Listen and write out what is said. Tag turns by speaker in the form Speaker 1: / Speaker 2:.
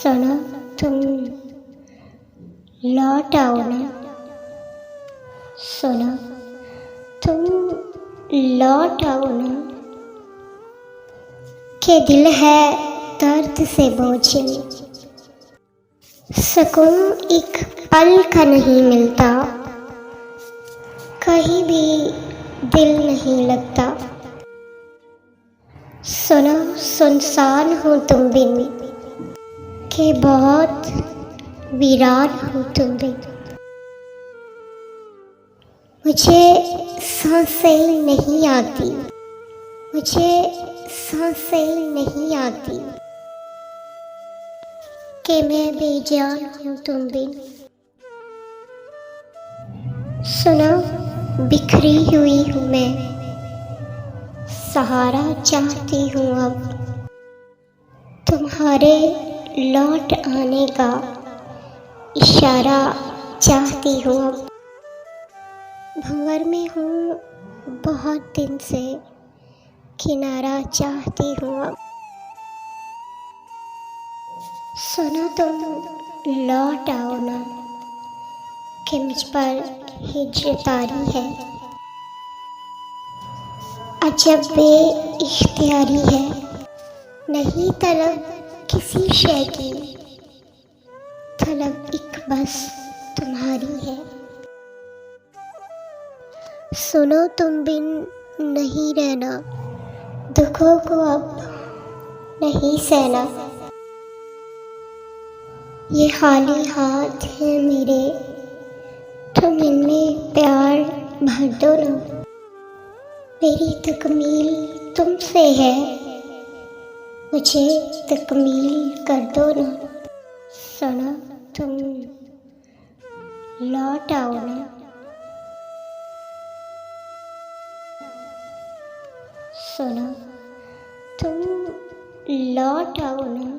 Speaker 1: सुनो तुम लौट आओ ना। सुनो तुम लौट आओ ना। के दिल है दर्द से बोझिल, सुकून एक पल का नहीं मिलता, कहीं भी दिल नहीं लगता। सुनो सुनसान हो तुम बिन, के बहुत वीरान हो तुम बिन। मुझे सांसें नहीं आती, मुझे सांसें नहीं आती, कि मैं बेजान हूँ तुम बिन। सुनो बिखरी हुई हूँ मैं, सहारा चाहती हूँ अब, तुम्हारे लौट आने का इशारा चाहती हूँ अब। भंवर में हूँ बहुत दिन से, किनारा चाहती हूँ अब। सुनो तुम लौट आओ ना, कि मुझ पर हिज्रतारी है, अजब बे इख्तियारी है। नहीं तलब किसी शय की, तलब एक बस तुम्हारी है। सुनो तुम बिन नहीं रहना, दुखों को अब नहीं सहना। ये खाली हाथ है मेरे, तुम इनमें प्यार भर दो ना। मेरी तकमील तुमसे है, मुझे तकमील कर दो ना। सुनो तुम लौट आओ ना। सुनो तुम लौट आओ ना।